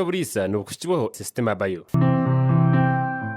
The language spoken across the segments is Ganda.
Okuriisa n'okukibaho systema bayo.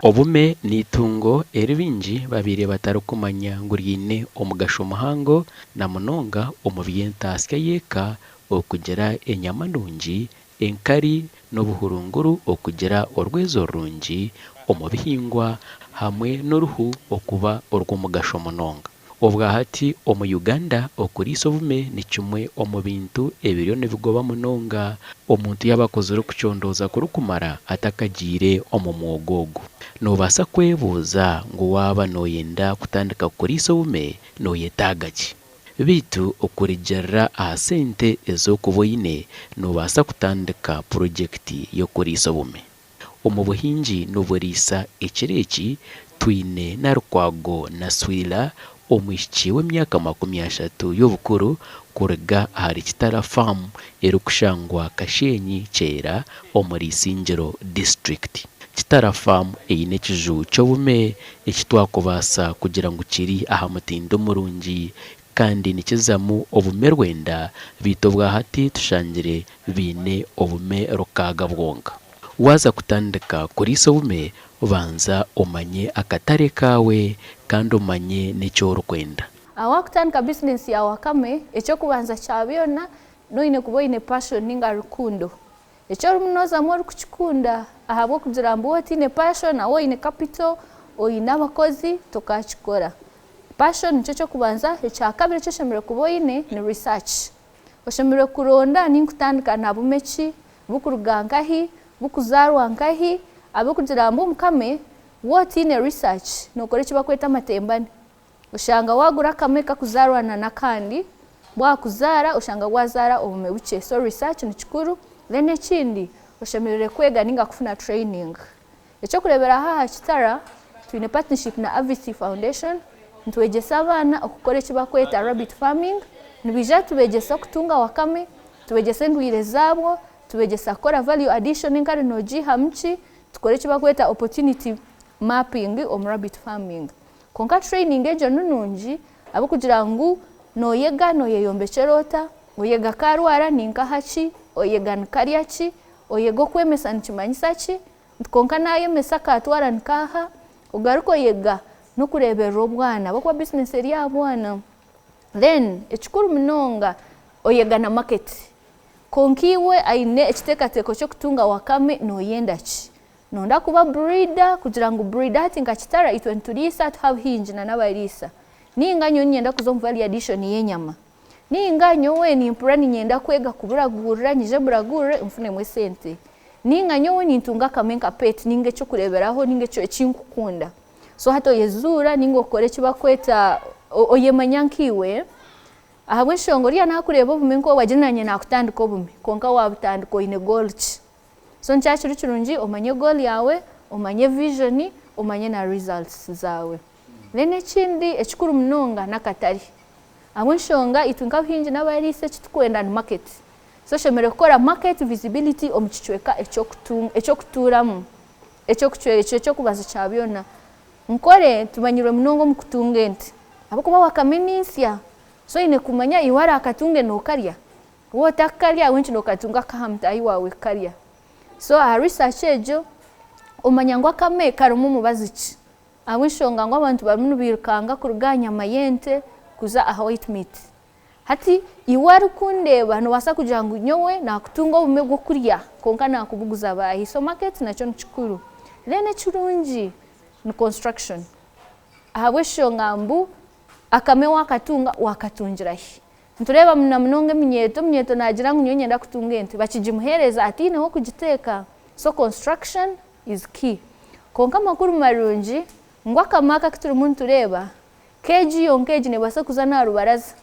Obume ni itungo eribingi babire batarukumanya ngo ryine omugasho muhango na munonga omu by'entaasya yeka okugira enyama nungi, enkari n'obuhurunguru okugira orwezo rurungi omu bihingwa hamwe n'oruhu okuba orw'omugasho munonga. Obwahati omu Uganda okuriisa obume ni kimwe omu bintu ebiriyo nibigoba munonga omuntu yabakozere kucondoza kurukumara atakagiire omu mwogo ogu. Nobaasa kwebuuza ngu waaba noyenda kutandika kuriisa obume noyetaaga ki? Bitu okurigirira aha sente ez'okuba oine nobaasa kutandika projekiti y'okuriisa obume. Omu buhingi n'oburiisa ekireki twine Narukwago na Swila omwishiki w'emyaka 30 y'obukuru kuruga ahari Kitara Farm erikushangwa Kashenyi Kyera omuri Isingiro District. Kitara Farm eine ekiju ky'obume ekitwakubaasa kugira ngu kiri aha mutindo murungi kandi nikizamu obume 9 bitu bwahati tushangire biine obume 6 bwonka. Waza kutandika kuriisa obume banza omanye akatare kawe kandi omanye n'ekyo orikwenda. Awakutandika business ya wakame ekyokubanza kyabyona noine kuba oine passion ninga rukundo. Ekyo rumunoza mu orikukikunda ahabwo kugira mbu otiine passion awo oine capital oine abakozi tokakikora. Passion nikyo kyokubanza. Ekyakabiri ekyo oshemereire kuba oine ni research. Oshemereire kuronda ninkutandika na bume ki bukuruga nkahi bukuzaarwa nkahi abo kugira mbu omukame wotiine research nokora eki bakweta amatembane. Oshanga wagura akame kakuzaarwa n'akandi bwakuzaara oshanga wazaara obume bukye. So research ni kikuru. Then ekindi oshemereire kwega ninga kufuna training. Ekyo kurebera aha Kitara twine partnership na AVC Foundation ntwegyesa abaana okukora eki bakweta rabbit farming. Nibija tubegyesa okutunga wakame, tubegyesa endwire zaabwo, tubegyesa kukora value addition nkari nogiha muki, tukore eki bakweta opportunity mapping omu rabbit farming. Konka training ejo nungi abo kugira ngu noyega noyeyombekera ota, oyega karwara ninka haki, oyega nkarya ki, oyega okwemesa nikimanyisa ki, konka nayemesa katwara nkaha, ogaruka oyega nokureberera obwana bwo business eri abwana. Then ekikuru munonga oyega na market. Konkiwe aine ekiteekateeko ky'okutunga wakame noyenda ki. Nonda kuba breeder kugira ngu breeder ati nka Kitara itwe nturiisa tuhabuhingi na n'abariisa. Ninga nyo nyenda kuza mu value addition y'enyama. Ninga nyowe nimpura ninyenda kwega kuburagurira nyije buragurire mfune mwe sente. Ninga nyowe nintunga akame nka pet ninga ekyo kureberaho ninga ekyo ekinkukunda. So hato yezura ninga okore eki bakweta oyemanya nkiwe ahabwe nshongorya nakureba obume nko waginanye nakutandika obume konka wabutandika oine goal ki. So nkyakiri kirungi omanye goal yawe, omanye vision, omanye na results zawe. Then ekindi ekikuru munonga nakatari. Ahabwe nshonga itwe nkabuhingi n'abariisa ekitukwenda ni market. So shemere kukora market visibility omu kicweka ekyokuturamu ekyokubaza kyabyona. Nkore tumanyirwe munongo mu kutunga ente. Abakuba wakamenisya. So ine kumanya iwara akatunge nokarya. Wotakarya wenchi nokatunga kahamta iwawe karya. So a research ejo omanya ngo akame karumu mubaziki. Awishonga ngo abantu barumunu birukanga kuruganya mayente kuza aha white meat. Hati iwari kundeba no wasa kugira ngo nyowe nakutunga obume bwo kurya konka nakubuguza bahi. So market nakyo nikikuru. Then ekirungi ni construction. Ahabweshonga mbu akame wakatunga wakatunjirahi. Ntureba munonga minyeto nagira ngo nyenda kutunga ente bakijimuhereza ati neho kugiteka. So construction is key. Konka makuru marungi ngo akamaka kituri muntu reba keji yonkeji ne basa kuzana rubaraza.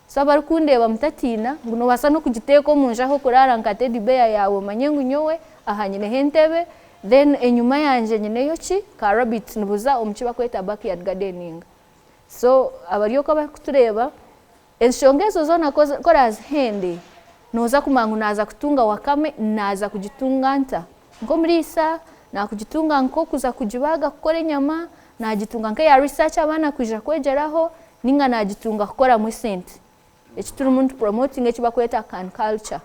So barukundeba mutatina ngo basa no kugiteka omunja ho kurara nkate dibeya yawe manyengu nyowe ahanyine hentebe. Then enyuma yanje nyine yoki ka rabbit nibuza omukiba kweta backyard gardening. So abariyo ko bakutureba enshongezo zona korazi hende noza kumangu naza kutunga wakame naza kugitunga nta ngo murisa na kugitunga nko kuza kujibaga kukora inyama nagitunga nka ya research abana kuja kwegeraho ninga nagitunga kukora mu sente ekituru muntu promoting ekibakweta can culture.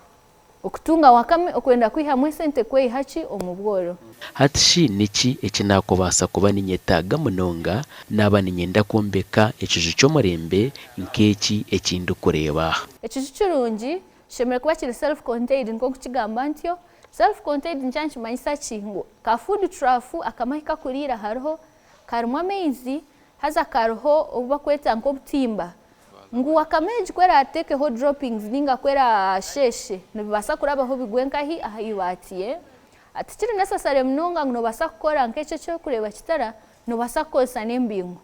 okutunga wakame okwenda kwihamu sente kweihachi omubworo. Hatishi niki ekinakubasa kuba ninyetaaga munonga naba ninyenda kwombeka ekiju ky'omurembe nk'eki ekindi kureeba. Ekiju kirungi kishemere kuba kiri self contained nko kukigamba ntyo. Self contained nchanchi manyisa kingo ka food trough akamahika kurira hariho karimu amaizi haza kariho obubakweta nk'obutimba ngu wakameji kwera atekeho droppings ninga kwera sheshe nibibasa kurabaho bigwenkahi ahayibatiye atikiri necessary mnonga ngo nobasa kukora nk'ekyo cyo kureba kitara nobasa kosa n'embingo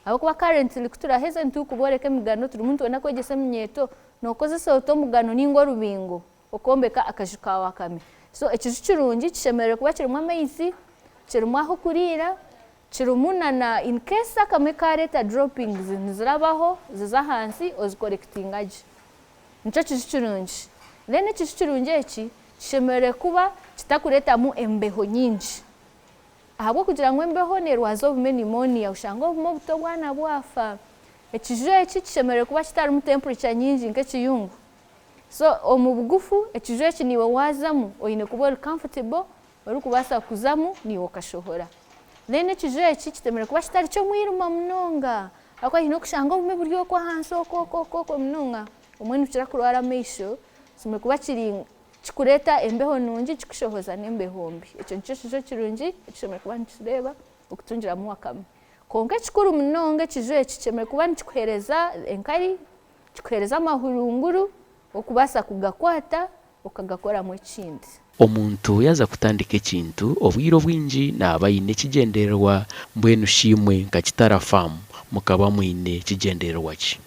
abo kuba currently kuturaheze ntukuboreka emigano turi muntu wena kwegesa emnyeto nokozesa otomugano ningo rubingo okombeka akaju ka wakame. So ekiju kirungi kishemere kuba kirimu amaizi kirimu aho kurira kirimu na in case akame kareta droppings nizirabaho ziza hansi ozikorectingaje nicyo kiju kirungi. Then ekiju kirungi eki kishemere kuba kitakuretamu embeho nyingi ahabwo kugira ngo embeho nerwaza obume pneumonia ushanga obume obuto bwana bwafa. Ekiju eki kishemere kuba kitarimu temperature nyingi nk'ekiyungu. So omubugufu ekiju eki niwe wazamu oyine kuba ori comfortable ori kubasa kuzamu niwe kashohora. Then ekiju eki kitemere kuba kitari kyo mwiruma munonga akwa hino kushanga obume buri okwa hansi okoko munonga omwe nikira kurwara meisho simwe kuba kikureta embeho nungi kikushohoza n'embeho mbi. Ekyo nikyo kiju kirungi ekishemere kuba nikireba okutungiramu wakame. Konka ekikuru munonga ekiju eki kimere kuba nikikuhereza enkari kikuhereza amahurunguru okubasa kugakwata okagakoramu ekindi. Omuntu yaza kutandika ekintu obwire obwingi naba yine ekigendererwa mbwenu ushimwe nka Kitara Farm mukaba mwine ekigendererwa ki?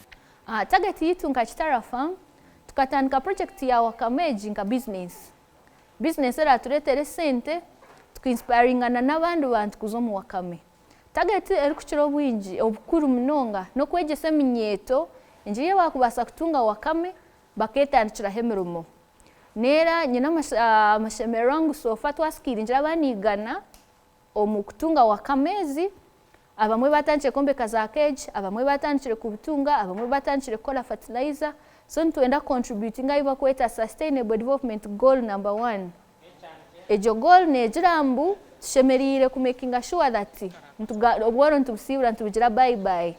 Target yitu nka Kitara Farm tukatandika project ya wakameji nka business era turetere sente tukinspiringana n'abandi bantu kuzo mu wakame. Target eri kukira obwingi obukuru munonga no kwegesa eminyeto enjiri bakubasa kutunga wakame baketandikira hemirumo. Nera nyina amashemero wangu sofa twaskiringira banigana omukutunga wakamezi abamwe batandikire kombeka za cage abamwe batandikire kubutunga abamwe batandikire kola fertilizer. So ntwenda contributing aiba kweta sustainable development goal number 1. Ejo goal nejirambu tushemerire ku making sure that obworo ntubusibura ntubugira bye bye.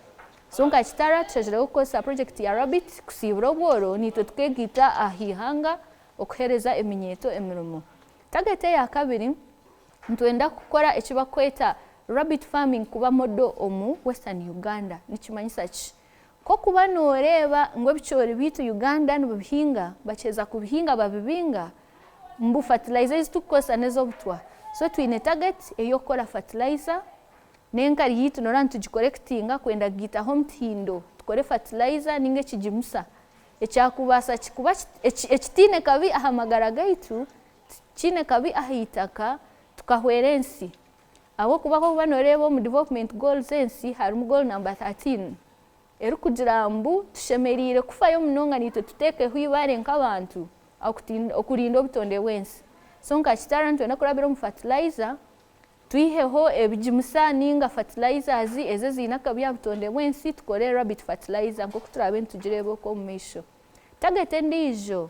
So nka Kitara tushajira gukosa project ya rabbit kusibura obworo nitwe tukegita ahihanga okuhereza eminyeto emirumo. Target ya kabiri ntwenda kukora ekiba kweta rabbit farming kuba modo omu Western Uganda. Nikimanyisa ki ko kuba noreba ngo bichori bitu Uganda nibuhinga bacheza kubihinga babibinga mbu fertilizers tukosa nezo butwa. So twine target eyo kora fertilizer nenkari yitu norantu tugicollectinga kwenda gita home tindo tukore fertilizer ninge kijimusa ekyakubasa kikuba ekitine kabi ahamagara gaitu kine kabi ahitaka tukahwerensi abo kuba ko banoreba mu development goals ensi harimu goal number 13 eri kugira mbu tushemerire kufayo munonga nitwe tuteke hwibare nk'abantu okurinda obutonde wensi. So nka Kitara ntwenda kurabira mu fertilizer tuiheho ebijimusa ninga fertilizers eze zina kabya butonde wensi tukore rabbit fertilizer nko kuturabe ntugirebo ko mumisho. Target ndijo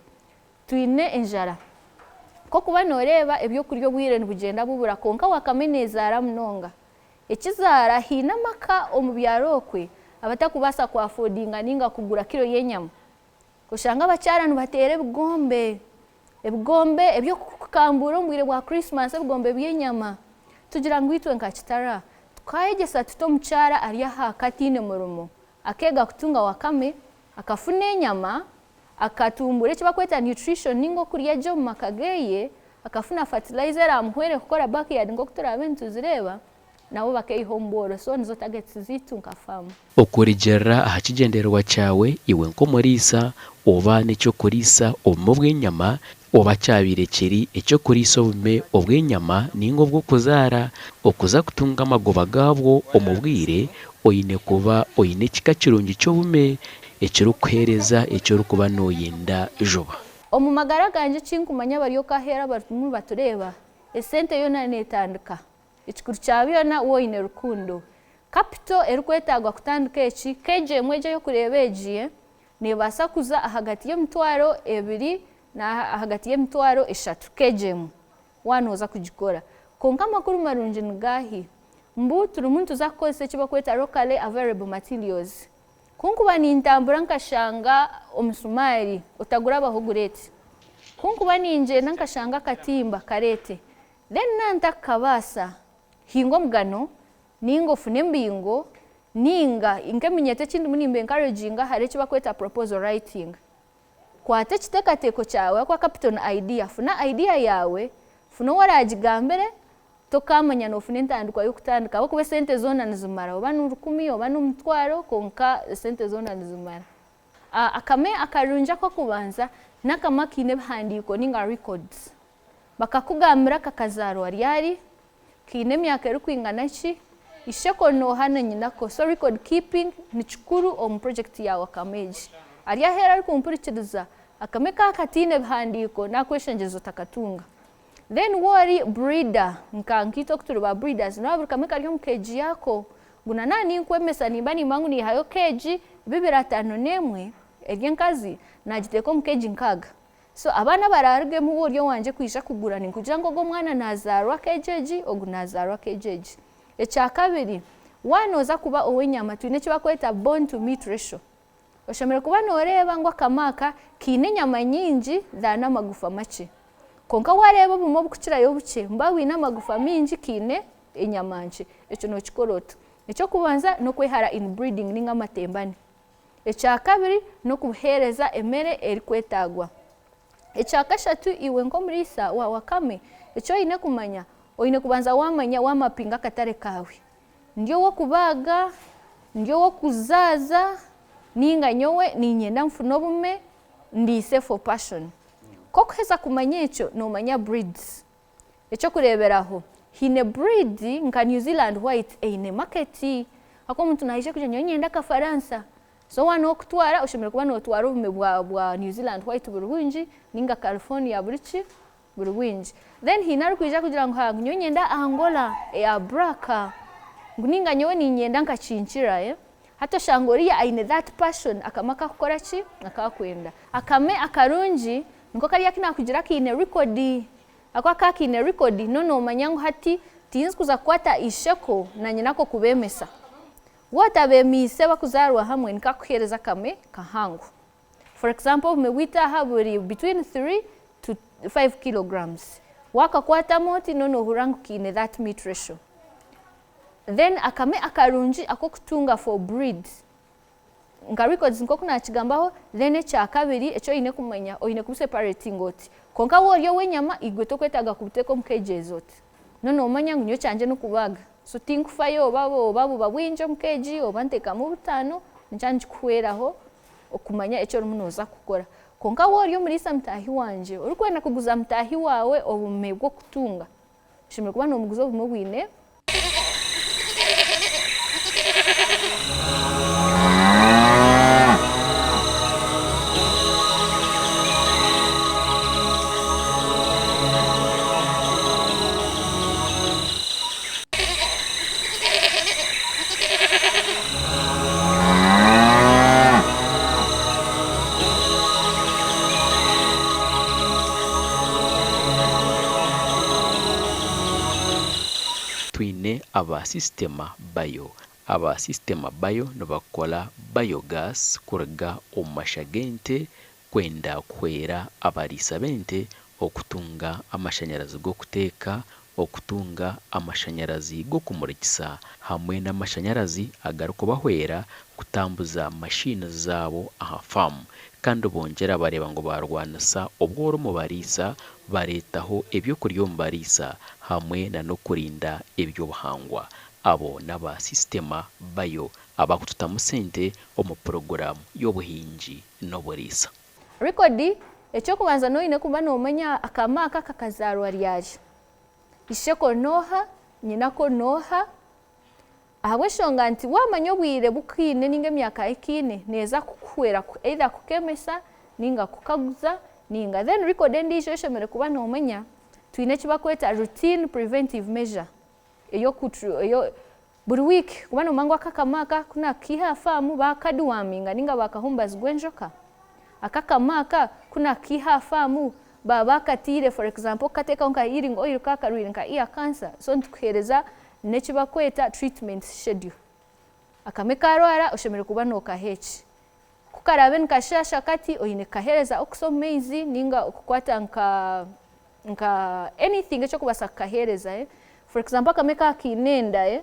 twine enjara ko kuba noreba ebyo kuryo bwire nibugenda bubura konka wakamenezara munonga ekizara hina maka omubyarokwe abatakubasa kwa affordinga ninga kugura kilo yenyama kushanga bacyara nubatere ebigombe ebyo kukambura mbwire bwa Christmas ebigombe byenyama tugira ngwitwe nka Kitara tukayegesa tuto mucyara ari aha katine murumo akega kutunga wakame akafuna enyama akatumbure kiba kweta nutrition ningo kuriya jo makageye akafuna fertilizer amuhwere kukora backyard ngo kuturabe ntuzireba nabo bakeiho mboro. So nizo targets zitu nka farm. Okurigera ahakigendererwa cyawe iwe nkomuriisa oba necyo kurisa obume bw'enyama oba cyabirekeri ecyo kurisa obume obw'enyama ningo bwo kuzara okuza kutunga amagoba gabwo omubwire oyine kuba oyine kika kirungi cy'obume ekiro kuhereza ekiro kuba noyenda joba. Omu magara ganje kinkumanya bari okahera batumu batureba esente yona netandika ekikuru cyabyona woyine rukundo capital erikwetagwa kutandika eki keje mweje yo kureba egiye nebasa kuza ahagati y'emitwaro 2 na hagati y'emitwaro 3 kejemu wanoza kugikora konka amakuru marungi ngahi mbu turi muntu zakozesa kibakweta locally available materials kunkuba nintambura nkashanga omusumari otagura abahugurete kunkuba ninje nankashanga katimba karete then nanta kabasa hingo mugano ningo fune mbingo ninga inkaminyete kindi munimbe encouraging hare kibakweta proposal writing kwate kitekateko cyawe kwa capital idea funa idea yawe funa waragigambere tokamanya no fune ntandikwa yo kutandika abo kube sente zona nizimara obanu 10 obanu mutwaro konka sente zona nizimara akame akarunja ko kubanza nakamakine bhandiko ninga records bakakugambira kakazaro aryari kine myaka eri kwingana ki isheko no hana nyinako so record keeping ni chikuru om project yawe kameji arya hera ari kumpurikiriza akameka katine bhandiko na kweshenjezo takatunga then wari breeder nkito kuturuba breeders no kameka ari mu keji yako guna nani kwemesa nimbani mangu ni hayo keji 251 eryenkazi najiteko mu keji nkaga so abana bararge mu buryo wanje kwisha kugura ni kugira ngo mwana nazarwa kejeji ogunazarwa kejeji echa kabiri wanoza kuba owenyama twine kibakweta bone to meat ratio oshamira kuba noreba ngo akamaka kine nyama nyingi dana magufa make konka wareba bumo bukukira yo buke mbawi na magufa mingi kine enyamanje echo no kikorota echo kubanza no kwehara inbreeding ninga matembani echa kabiri no kuhereza emere eri kwetagwa echa kashatu iwe nkomrisa wa wakame echo ine kumanya oine kubanza wamanya wamapinga katare kawe ndio wo kubaga ndio wo kuzaza ninga nyowe ninyenda mfuno Obume ndise for passion koko heza kumanya echo no manya breeds echo kureberaho hine breed nka New Zealand white eine market ako muntu naije kuja nyenda ka Faransa so wano kutwara ushimira kuba no twara Obume bwa New Zealand white burwinji ninga California burichi burwinji then hinaru kuja kugira ngo hangu nyenda Angola ya braka nguninga nyowe ninyenda nkachinchira hato shangoria aine that passion akamaka kukora ki akakwenda akame akarunji nko kariya kina kugira kine record akwa kine record no manyango hati tinzi kuza kwata isheko na nyinako kubemesa watabemise bakuzarwa hamwe nikakuhereza kame kahangu for example mewita haburi between 3 to 5 kilograms wakakwata moti no hurangu kine that meat ratio then akame akarunji akokutunga for breed nga records nko kuna kigambaho then echa kabiri echo ine kumanya oine kuseparate ngoti konka woryo wenyama igweto kwetaga kubuteko mkeje zote no manya ngunyo cyanje no kubaga so tinkufayo babo babwinjo mkeji obanteka mu butano ncanje kuweraho okumanya echo rumunoza kukora konka woryo muri samtahi wanje uri kwena kuguza mtahi wawe Obume bwo kutunga shimwe kuba no muguzo Obume bwine twine aba sistema bayo nobakola biogas kuruga omashagente kwenda kwera abarisa bente okutunga amashanyarazi go kuteka okutunga amashanyarazi go kumurikisa hamwe n'amashanyarazi agaruko bahwera kutambuza mashine zabo aha farm kandi bongera bareba ngo barwanasa obworo mu barisa baretaho ebyo kuryo mu barisa hamwe na no kurinda ebyo buhangwa abo naba sistema bayo abakututamu sente omu programu y'Obuhingi n'Oburisa record echo kubanza no ine kuba no manya akamaka kakazarwa ryaje isheko noha nyinako noha ahabwe shonga nti wamanya obwire bukine ninge myaka ikine neza kukwera either kukemesa ninga kukaguza ninga then record ndisho shemere kuba no manya twine kibakweta routine preventive measure eyo buri week kuba no mangwa kakamaka kuna kiha famu bakaduwaminga ninga bakahumba zgwenjoka akakamaka kuna kiha famu baba katire for example kateka nka healing oil kakarwira nka ear cancer so ntukuhereza nekibakweta treatment schedule akameka arwara oshemere kuba nokahechi kukarabe nkashasha kati oyine kahereza okusomeizi ninga okukwata nka anything echo kubasa kahereza for example akameka kinenda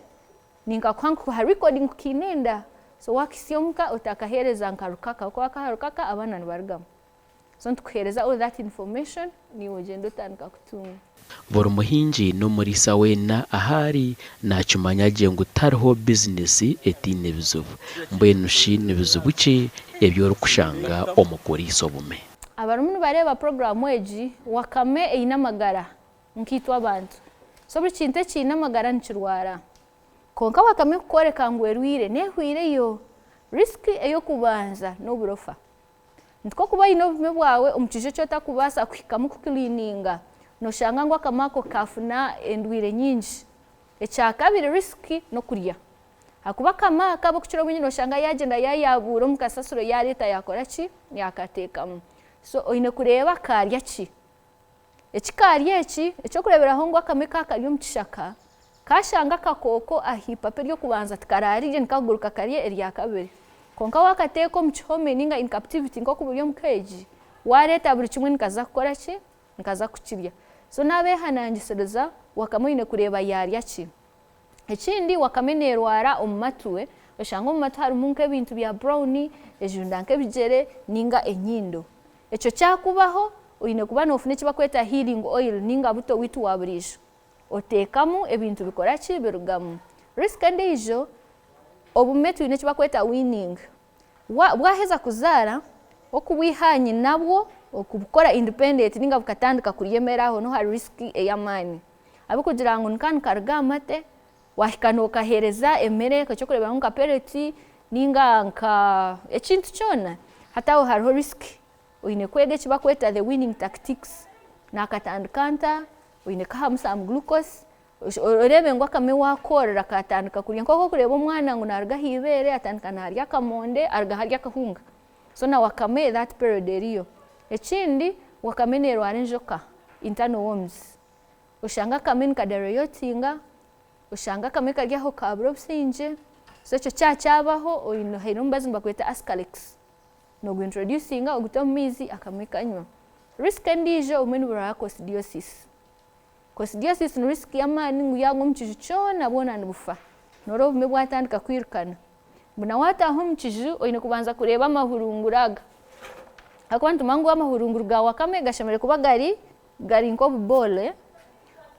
ninga kwanku ha recording kinenda so wakisyomka utakahereza nkarukaka uko wakarukaka abana nibarugama so ntukuhereza all that information ni ugenda utandika kutunga buri muhingi n'umurisa wena ahari nakimanya je ngo tariho business etine bizubu mbwenushi nibizubu ki ebyo rukushanga omukuriisa Obume abarumu bareba program weji wakame einamagara nkitwa abantu so buri kinte kinamagara nkirwara konka wakame kukoreka ngwerwire nehwire yo risk eyo kubanza n'oburofa ntiko kuba ino Obume bwawe omukije cyo takubasa kwikamu kucleaninga no shanga ngo akamako kafuna endwire nyinji ecyakabire risk no kurya hakuba kamaka bokukiro bunyi no shanga yagenda yayabura mukasasuro ya leta yakora ki yakatekamo so oine kureba karya ki ekikarya eki ekyo kureberaho ngo akameka karyo mukishaka kashanga kakoko ahipa peryo kubanza tikararije nikaguruka karye erya kabiri konka wakateko mukihome ninga in captivity ngo kuburyo mukeji wareta buri kimwe nikaza kukora ki nikaza kukirya so nabe hanangisereza wakamoine kureba yarya ki ekindi wakamenerwara omumatuwe oshanga omumatu harimu nk'ebintu bya brownie ejunda nk'ebigere ninga enyindo ekyo kyakubaho oine kuba nofuna ekibakweta healing oil ninga buto witu waburijo otekamu ebintu bikora ki birugamu risk endijo Obume twine ekibakweta winning bwaheza kuzara okubwihanye nabwo okubukora independent ninga bukatandika kuryemeraho no hari risk eyamani abikugira ngo nkaruga amate wahikanoka hereza emere cyo kureba nka pellet ninga nka ekintu cyona hataho hariho risk oine kwege kibakweta the winning tactics nakatandikanta oine kahamu some glucose orebe ngo akame wakorera katandika kurya nkoko kureba omwana ngo naruga hibere atandika narya kamonde arga harya kahunga so na wakame that period eriyo ekindi wakamenerwa n'enjoka internal worms ushanga kamen kadereyotinga ushanga kame karyaho kaburo businje so cyo cyabaho oyino hirumbazi mbakweta ascalyx no introducinga ogutomizi akamekanywa risk ndijo umeni bura coccidiosis coccidiosis no risk yamani nguyango mukiju cyona bona nibufa noro Obume bwatandika kwirukana buna wataho mukiju oyine kubanza kureba amahurunguraga akwantu mangu amahurunguruga wakame gashamere kuba gari nko bubole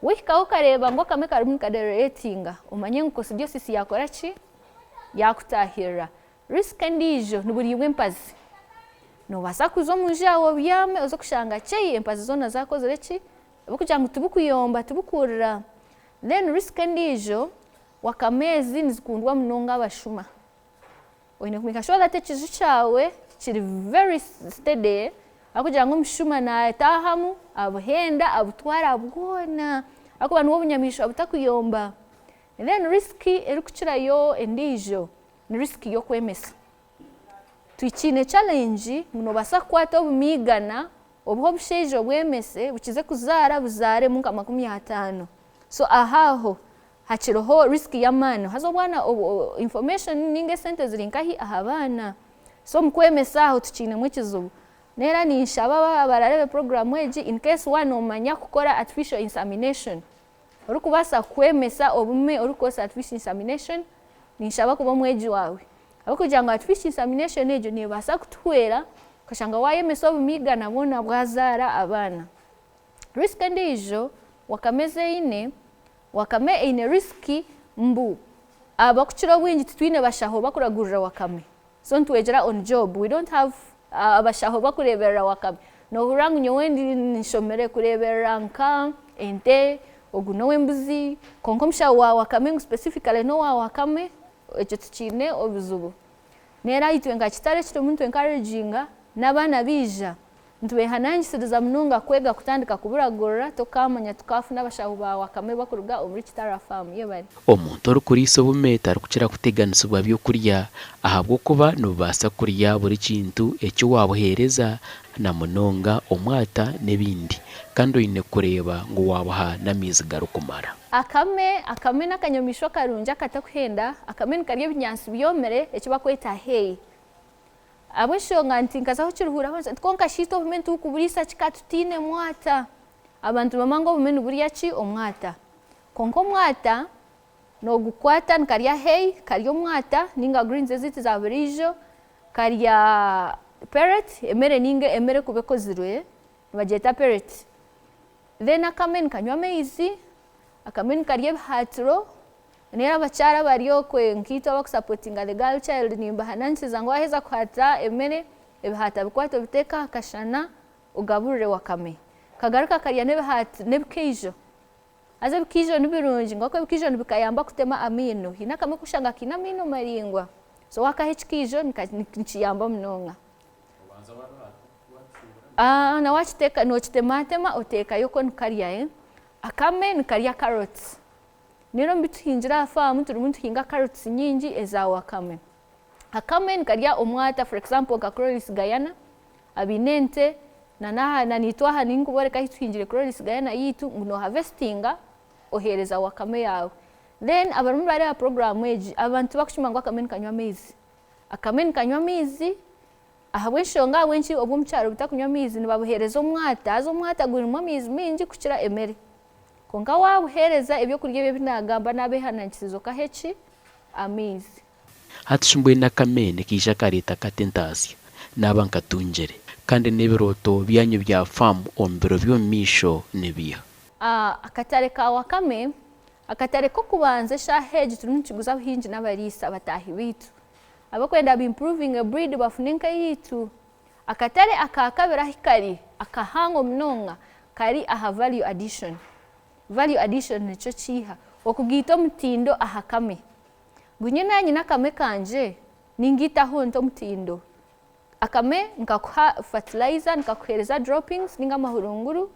wihikaho kareba ngo kame karimu kaderetinga umanye ngo coccidiosis yakora ki yakutahira risk ndijo nuburi yimwempazi no basakuzo munjawo byame uzo kushanga cye empazi zona zakoze ki bakujanga tubukuyomba tubukurira then risk ndijo wakamezi nizikundwa munonga abashuma oine kumika sure that ekizu cyawe kiri very steady akugira ngo mushuma na tahamu abuhenda abutwara abwona akuba nuwo bunyamisho abutakuyomba then risk erukukira yo endijo ni risk yo kwemesa twikine challenge muno basa kwata obumigana obuho busheje obwemese bukize kuzara buzare mu 50 so ahaho hakiroho risk yamano hazo bwana information ninge sente zirinkahi ahabana so mukwemesa aho tukine mu kizubu nera ninshaba bararebe program weji in case one omanya kukora artificial insemination orukubasa kwemesa Obume orukosa artificial insemination ninshaba kuba mweji wawe abakujanga artificial insemination ejo ne basa kutwera kashanga wayemesa obumiga nabona bwazara abana risk ndijo wakame ine riski mbu abakukira bwingi twine bashaho bakuragurira wakame so ntwegera on job we don't have abashaho bakurebera wakame no hurangu nyowendi nishomere kurebera nka ente oguno wembuzi konkomsha wa wakame specifically no wa wakame ekyo tukine obuzubu nera itwe nga kitare kito muntu encouraginga nabana bija ntubehananyisiriza munonga kwega kutandika kuburagorora tokamanya tukafuna abashaho ba Wakame bakuruga omuri Kitara Farm yebari omuntu orikuriisa obume tarikukira kuteganisibwa byokurya ahabwo kuba nubasa kurya buri kintu ekyo wabuhereza na munonga omwata n'ebindi kandi oyine kureeba ngu wabaha n'amaizi garukumara. Akame n'akanyamisho karungi akatakuhenda. Akame nikarya ebinyansi byomere ekyo bakweta hay. Abashonga nti nkazaho kiruhura hanze tkonka shito obume tukuburiisa kikatutine mwata. Abantu bamango obume niburiya ki omwata. Konko omwata no gukwata nikarya hay karya omwata ninga greens eziti za burijo karya parrot emere ninga emere kubekozirwe bageta parrot. Then akame nikanywa amaizi. Akame nikarya ebihatiro nera abakyara bariyo kwe nkito bakusupportinga the girl child nimbahanansiza ngo aheza kuhata emere ebihata bikwato biteka akashana ugaburire Wakame kagaruka karya nebikeijo aze bikijo nibirungi ngoko bikijo nibikayamba kutema amino hina kame kushanga kina amino maringwa so wakahikijo nikiyamba munonga na wachiteka no chitematema oteka yoko nikarya Akame nikarya carrots. Nero mbituhingira farm turi muntu hinga carrots nyingi eza Wakame. Akame nikarya omwata for example Okuriisa Guyana abinente na nitwaha ninkuboreka hituhingire Okuriisa Guyana yitu no harvestinga ohereza Wakame yawe. Then abarumu bari program eji abantu bakushima ngo Akame nikanywa amaizi. Akame nikanywa amaizi ahabwe shonga wenchi obumcharo butakunywa amaizi nibabuhereza omwata azo omwata gurimo amaizi mingi kukira emere. Konka wabuhereza ebyo kurya bye binagamba nabehanankizo kaheki amaizi. Hatushimbuye n'akame nikija kareta katentasi n'abankatungere kandi n'ebiroto byanyu bya farm ombiro by'omisho nebiya. Akatare ka Wakame akatare ko kubanza shaheji turi mukiguza abuhingi n'abarisa batahi bitu abakwenda improving a breed bafunenka yitu. Akatare akakabira hikari akahango munonga kari aha value addition. Value addition nicho chiha okugita mutindo ahakame gunye nanyi nakame kanje ningita honto mutindo Akame nkakuha fertilizer nkakuhereza droppings ninga mahurunguru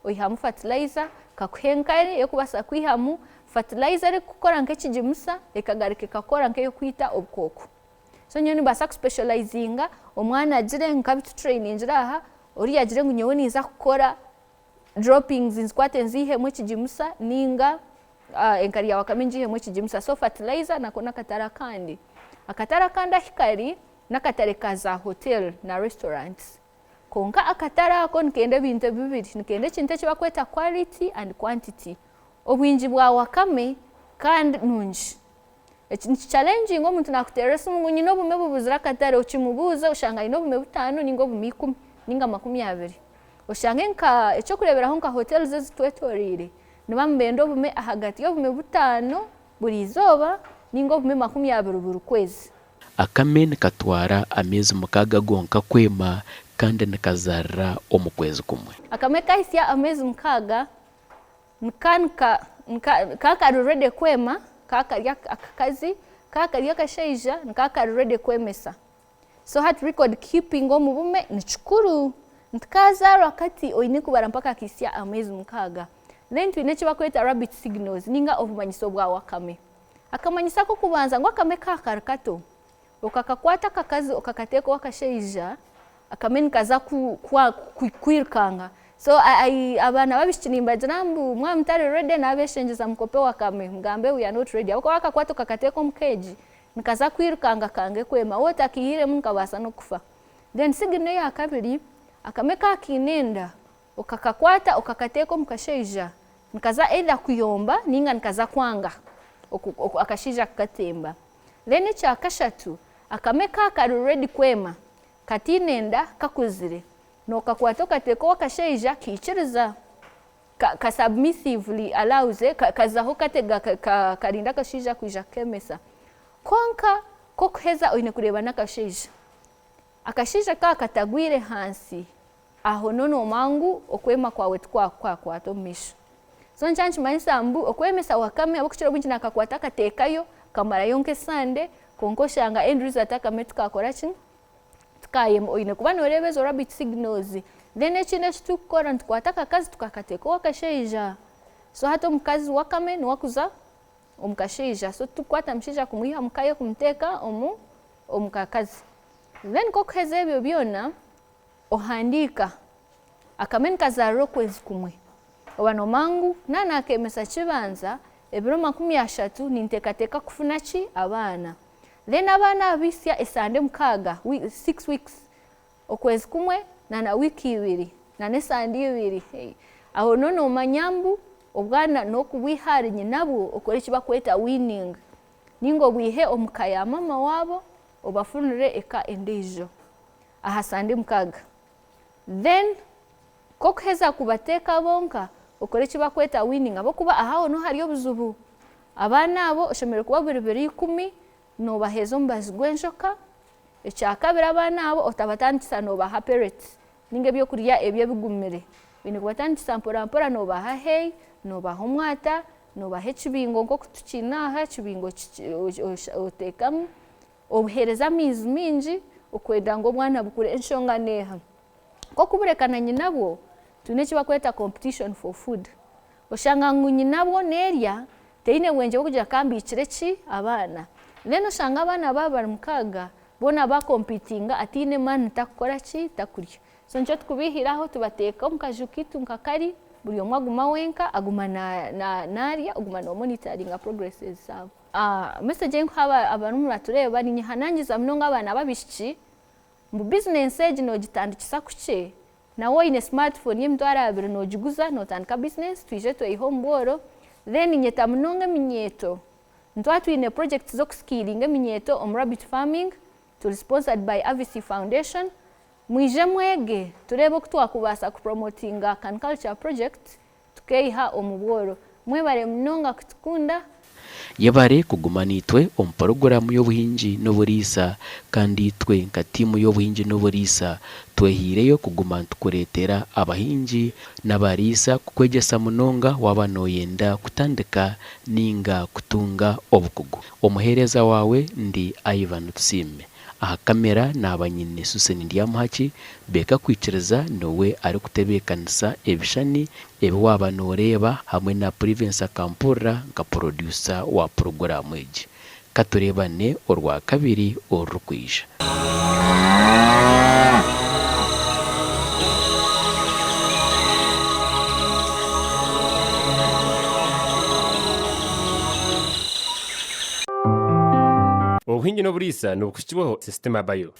oyihamu fertilizer kakuhenkare yokubasa kwihamu fertilizer kukora nkekijimusa ekagarike kakora nke yo kwita obukoko so nyoni basa specializinga omwana agire nkabitu training aha ori agire ngunyewe niza kukora droppings nzikwate nzihemwe kijimusa ninga enkari ya Wakame njihemwe kijimusa so fertilizer nakona katara kandi akatara kanda hikari nakatare kaza hotel na restaurants konka akatara ako nikende bintu bibiri nikende kinte kibakweta quality and quantity obwingi bwa Wakame kandi nungi ekintu challenging omuntu nakuteresa mungu no bume bubuzira katare ukimubuza ushanga ino bume butano ningo bume 10 ninga 20 oshange nka echo kureberaho nka hotels ezitwetorire nibambendo bume ahagati yo bume butano buri zoba ningo bume 20 buri kwezi. Akame nikatwara amezi mukaga gonka kwema kandi nikazarra omukwezi kumwe. Akame kahisya amezi mukaga kakarurede kwema kakarya akakazi kakarya kashaija nkakarurede kwemesa so hat record keeping omubume nichukuru ntikaza wakati oyine kubara mpaka kisya amezi mukaga then twine kibakweta rabbit signals ninga obumanyiso bwa Wakame akamanyisa ko kubanza ngo Akame kakarkato okakakwata kakazi okakateko wakashaija Akame nikaza kwirkanga so abana babishinimba jambu mwa mtari ready na abeshenjeza mkope Wakame ngambe we are not ready ako wakakwata okakateko mkeji nikaza kwirkanga kange kwema wote akihire munkabasa no kufa then sigine ya kabiri Akame kakinenda okakakwata okakateko mkashaija nikaza enda kuyomba ninga nikaza kwanga akashija kukatemba then cha kashatu Akame kakaru ready kwema katinenda kakuzire no kakwata okateko wakashaija kichiriza ka submissively allows kazaho katega karinda kashija kuja kemesa konka kokuheza oyine kureba nakashaija akashija katagwire hansi aho nono mangu okwema kwawe kwato misho so nchanchi manisa mbu okwemesa Wakame abokuchira bungi nakakwata katekayo kamara yonke sande konkoshanga Andrews ataka metuka kora chin tukayem oyine kuba norebezo rabbit signals then ekindi kitukukora ntukwata akakazi tukakateeka ow'akashaija so hata omukazi wakame niwakuza omukashaija so tukwata omushaija kumwiha mukaye kumuteeka omukakazi then kokuheza ebyo byona ohandiika akame nikazarira okwezi kumwe oba nomangu nanakemesa kibanza ebiro 30 ninteekateeka kufuna ki abaana then abaana abisya esande 6 weeks okwezi kumwe na wiki 2 na nesande 2 aho nono omanyambu obwana nokubwihari nyinabwo okore kibakweta winning ningo bwihe omukaya mama wabo obafunire eka endijo aha sande 6 then kokuheza kubateeka bonka okore kibakweta winning abo kuba ahaho no hariyo buzubu abana abo oshomere kuba buri 10 no baheza ombazi gw'enshoka ekyakabiri abana abo otabatandikisa no baha pellets ninge byo kuriya ebyo bigumire bine kubatandikisa mpora no baha hay no baha omwata no baha ekibingo nko kutukinaha ekibingo otekamu obuhereza amizi mingi okwenda ngo omwana bukure enshonga neha ko kuburekana nyinabwo tune kibakweta competition for food oshanga nyinabwo nerya teine wenje okugira kambikire ki abana then oshanga abana baba mukaga bona ba competinga atine man takukora ki takurya so ncho tukubihiraho tubateeka omukajukitu nkakari buri omwe aguma wenka aguma narya aguma no monitoringa progresses zabo message nk'aba abantu batureba ni hanangiza mnonga abana babishiki mu business age no gitandikisa kuche nawo ine smartphone y'emtwara 2 no giguza no tandika business twije tweho mboro then nyeta mnonga minyeto ntwatu ine projects zo skilling minyeto rabbit farming to sponsored by AVC Foundation mwije mwege turebe kutwakubasa kupromotinga can culture project tukeiha omuboro mwebare mnonga kutukunda yabare kugumanitwe omuporogaramu y'obuhingi n'oburiisa kandi itwe nka tiimu y'obuhingi n'oburiisa twehireyo kuguma ntukureetera abahingi n'abariisa kukwegyesa munonga waba noyenda kutandika ninga kutunga obukugu omuheereza wawe ndi Ivan Tusiime aha kamera n'abanyine Suseni Ndyamuhaki beka kwikiriza nowe ari kutebekanisa ebishani ebi waba noreeba hamwe na Province Kampura nka producer wa programu egi katurebane orwa kabiri orukwija Obuhingi n'oburiisa n'obukukikiweho sisitema bayo